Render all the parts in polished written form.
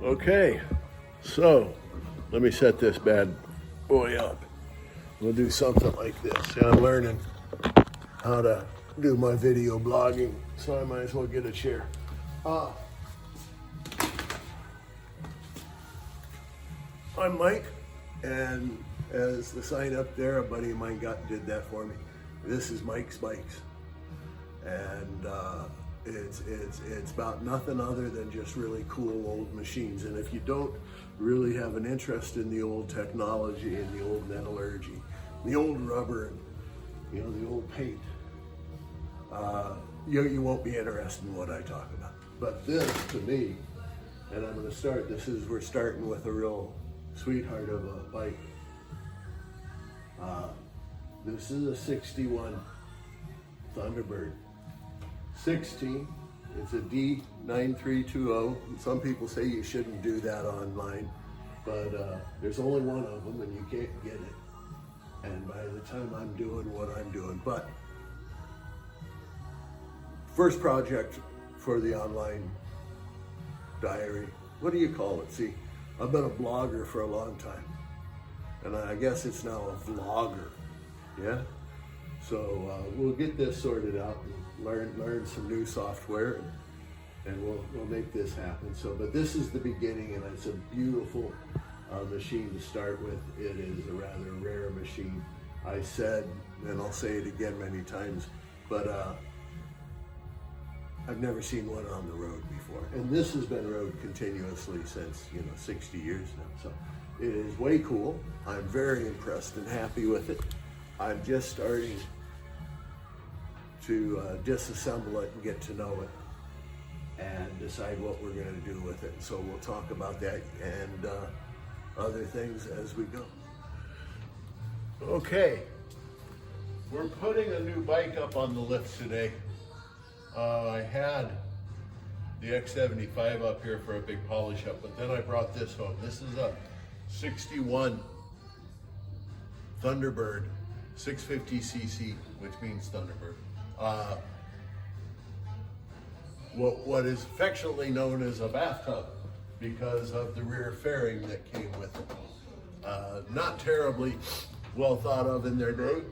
Okay, so let me set this bad boy up. We'll do something like this. Yeah, I'm learning how to do my video blogging, so I might as well get a chair. I'm Mike, and as the sign up there, a buddy of mine did that for me. This is Mike's Bikes, and it's about nothing other than just really cool old machines. And if you don't really have an interest in the old technology and the old metallurgy, the old rubber, and the old paint, you won't be interested in what I talk about. But this, to me, and I'm going to start. We're starting with a real sweetheart of a bike. This is a 61 Thunderbird. 16, it's a D9320. Some people say you shouldn't do that online, but there's only one of them and you can't get it. And by the time I'm doing what I'm doing, but first project for the online diary, what do you call it? See, I've been a blogger for a long time, and I guess it's now a vlogger, yeah? So we'll get this sorted out and learn some new software, and we'll make this happen. So, but this is the beginning, and it's a beautiful machine to start with. It is a rather rare machine. I said, and I'll say it again many times, but I've never seen one on the road before. And this has been rode continuously since, 60 years now. So it is way cool. I'm very impressed and happy with it. I'm just starting to disassemble it and get to know it and decide what we're going to do with it. So we'll talk about that and other things as we go. Okay, we're putting a new bike up on the lift today. I had the X75 up here for a big polish up, but then I brought this home. This is a 61 Thunderbird 650cc, which means Thunderbird. What is affectionately known as a bathtub because of the rear fairing that came with it. Not terribly well thought of in their day.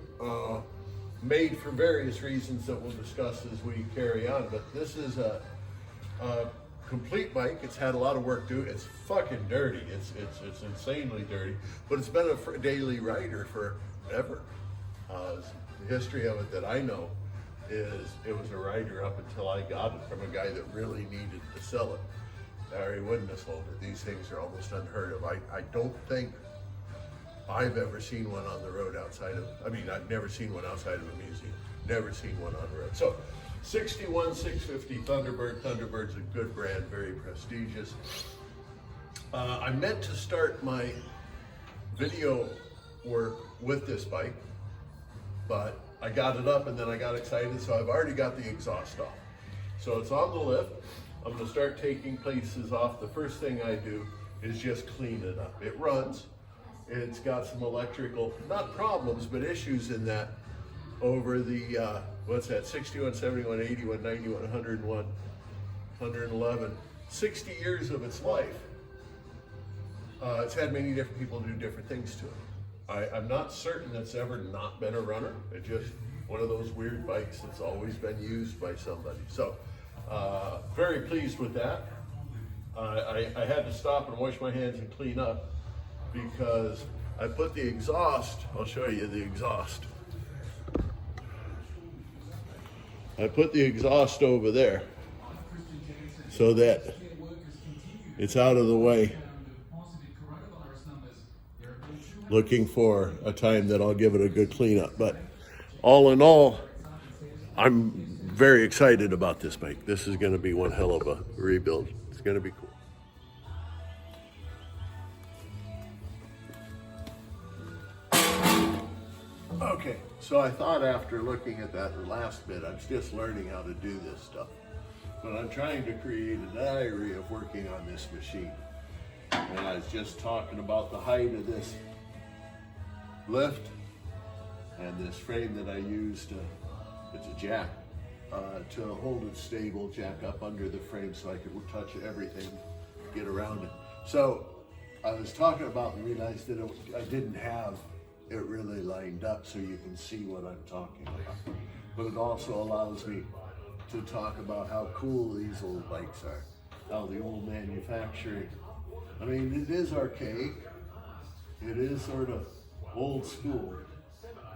Made for various reasons that we'll discuss as we carry on, but this is a complete bike. It's had a lot of work to it. It's fucking dirty. It's insanely dirty, but it's been a daily rider forever. The history of it that I know is it was a rider up until I got it from a guy that really needed to sell it, or he wouldn't have sold it. These things are almost unheard of. I don't think I've ever seen one on the road I've never seen one outside of a museum. Never seen one on the road. So 61 650 Thunderbird. Thunderbird's a good brand, very prestigious. I meant to start my video work with this bike, but I got it up and then I got excited, so I've already got the exhaust off. So it's on the lift. I'm gonna start taking pieces off. The first thing I do is just clean it up. It runs. It's got some electrical, not problems, but issues in that over the, 61, 71, 81, 91, 101, 111, 60 years of its life. It's had many different people do different things to it. I'm not certain it's ever not been a runner. It's just one of those weird bikes that's always been used by somebody. So, very pleased with that. I had to stop and wash my hands and clean up because I put the exhaust, I'll show you the exhaust. I put the exhaust over there so that it's out of the way. Looking for a time that I'll give it a good cleanup. But all in all, I'm very excited about this bike. This is going to be one hell of a rebuild. It's going to be cool. Okay, so I thought after looking at that last bit, I was just learning how to do this stuff. But I'm trying to create a diary of working on this machine. And I was just talking about the height of this lift and this frame that I used, it's a jack, to hold it stable, jack up under the frame so I could touch everything get around it. So I was talking about and realized that I didn't have it really lined up so you can see what I'm talking about. But it also allows me to talk about how cool these old bikes are, how the old manufacturing. I mean, it is archaic, it is sort of old school,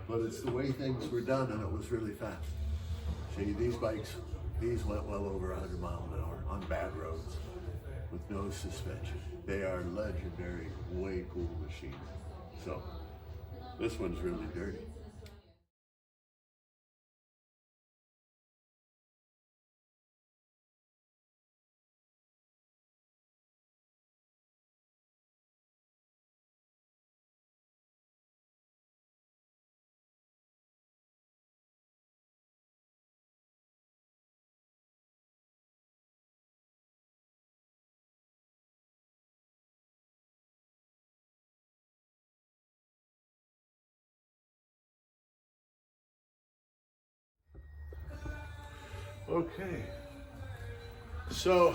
but it's the way things were done, and it was really fast. See, these bikes, these went well over 100 miles an hour on bad roads with no suspension. They are legendary, way cool machines. So this one's really dirty. Okay, so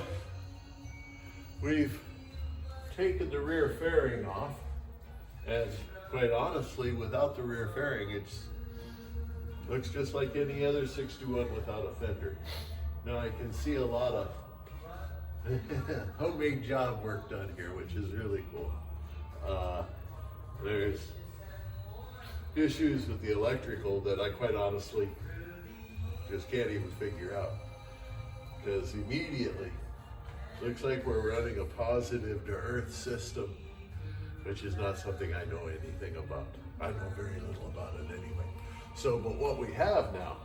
we've taken the rear fairing off, and quite honestly, without the rear fairing, it looks just like any other 61 without a fender. Now I can see a lot of homemade job work done here, which is really cool. There's issues with the electrical that I quite honestly just can't even figure out, because immediately looks like we're running a positive to earth system, which is not something I know anything about. I know very little about it anyway. So, but what we have now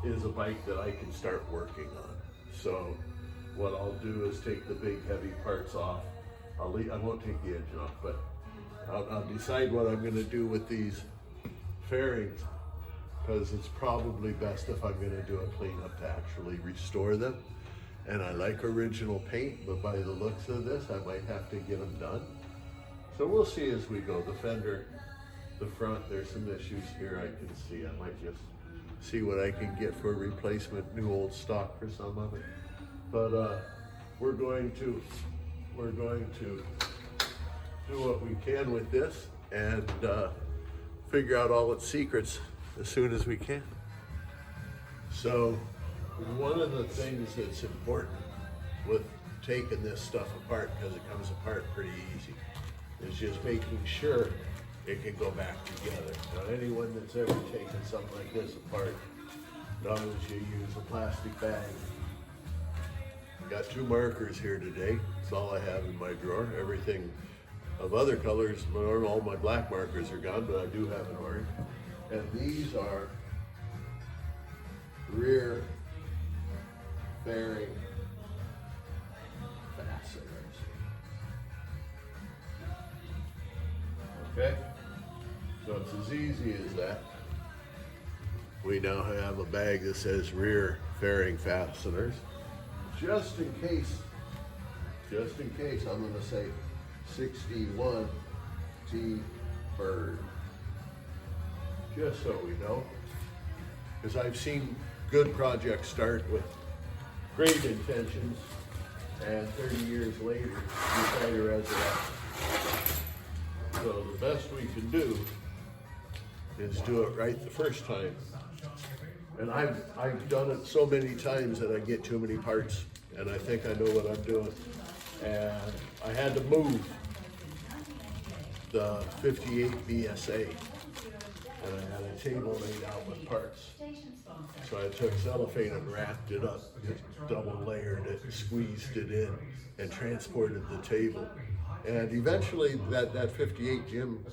is a bike that I can start working on. So what I'll do is take the big heavy parts off. I won't take the engine off, but I'll decide what I'm gonna do with these fairings, because it's probably best if I'm gonna do a cleanup to actually restore them. And I like original paint, but by the looks of this, I might have to get them done. So we'll see as we go. The fender, the front, there's some issues here I can see. I might just see what I can get for a replacement, new old stock for some of it. But we're going to do what we can with this and figure out all its secrets as soon as we can. So one of the things that's important with taking this stuff apart, because it comes apart pretty easy, is just making sure it can go back together. Now anyone that's ever taken something like this apart knows you use a plastic bag. I got 2 markers here today. That's all I have in my drawer. Everything of other colors, all my black markers are gone, but I do have an orange. And these are rear fairing fasteners. Okay? So it's as easy as that. We now have a bag that says rear fairing fasteners. Just in case, I'm gonna say 61 Thunderbird. Just so we know, because I've seen good projects start with great intentions, and 30 years later, you try to resurrect. So the best we can do is do it right the first time. And I've done it so many times that I get too many parts, and I think I know what I'm doing. And I had to move the 58 BSA. And I had a table laid out with parts. So I took cellophane and wrapped it up, just double layered it, squeezed it in, and transported the table. And eventually that 58 Jim,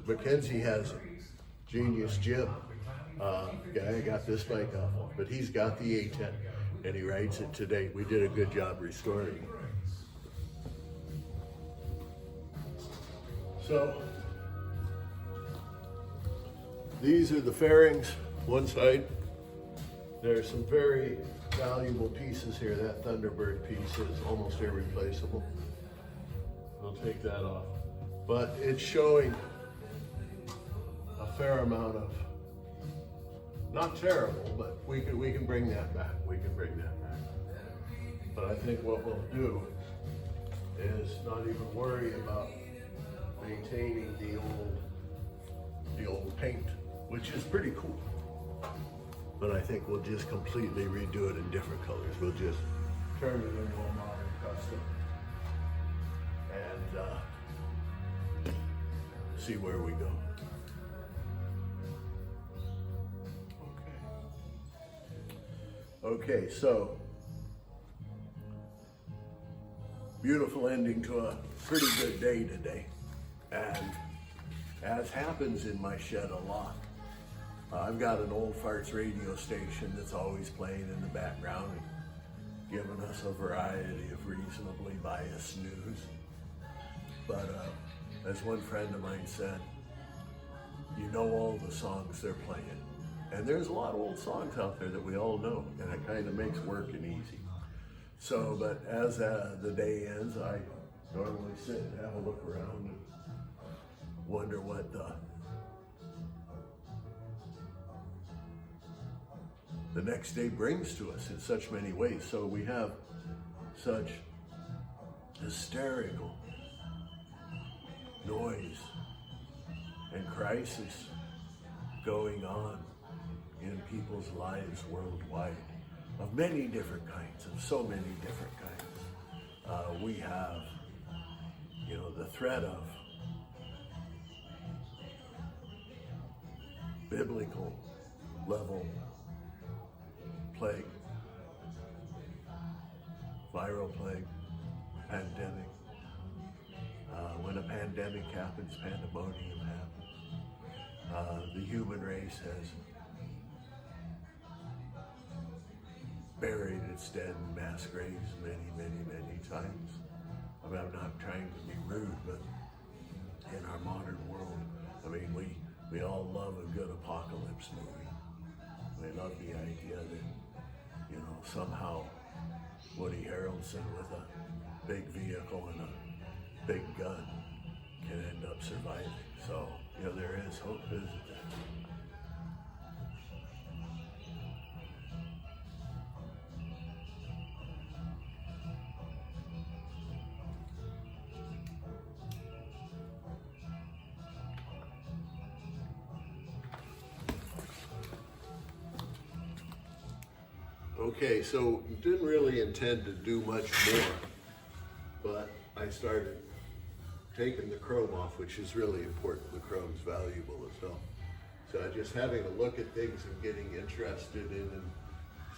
Mackenzie has Genius Jim, guy I got this bike off of, but he's got the A10 and he rides it today. We did a good job restoring it. So, these are the fairings, one side. There's some very valuable pieces here. That Thunderbird piece is almost irreplaceable. I'll take that off. But it's showing a fair amount of, not terrible, but we can bring that back. We can bring that back. But I think what we'll do is not even worry about maintaining the old paint, which is pretty cool. But I think we'll just completely redo it in different colors. We'll just turn it into a modern custom and see where we go. Okay, so beautiful ending to a pretty good day today. And as happens in my shed a lot, I've got an old farts radio station that's always playing in the background and giving us a variety of reasonably biased news. But as one friend of mine said, you know all the songs they're playing. And there's a lot of old songs out there that we all know, and it kind of makes working easy. So, but as the day ends, I normally sit and have a look around and wonder what the next day brings to us in such many ways. So we have such hysterical noise and crisis going on in people's lives worldwide of many different kinds, of so many different kinds. We have, the threat of biblical level plague, viral plague, pandemic. When a pandemic happens, pandemonium happens. The human race has buried its dead in mass graves many, many, many times. I mean, I'm not trying to be rude, but in our modern world, I mean, we all love a good apocalypse movie. We love the idea that, somehow Woody Harrelson with a big vehicle and a big gun can end up surviving. So, there is hope, isn't there? Okay, so didn't really intend to do much more, but I started taking the chrome off, which is really important. The chrome's valuable as well. So just having a look at things and getting interested in and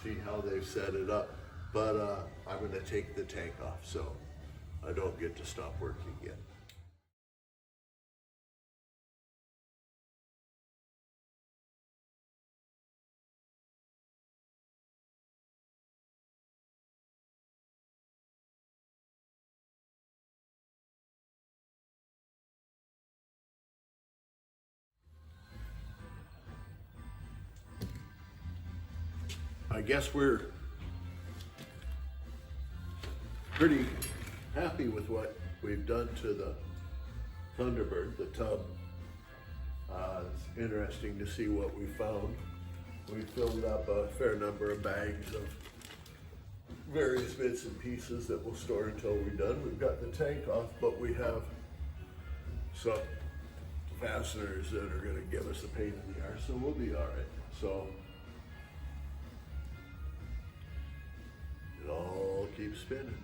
see how they've set it up. But I'm going to take the tank off, so I don't get to stop working yet. I guess we're pretty happy with what we've done to the Thunderbird, the tub. It's interesting to see what we found. We filled up a fair number of bags of various bits and pieces that we'll store until we're done. We've got the tank off, but we have some fasteners that are going to give us a pain in the arse, so we'll be all right. So it all keeps spinning.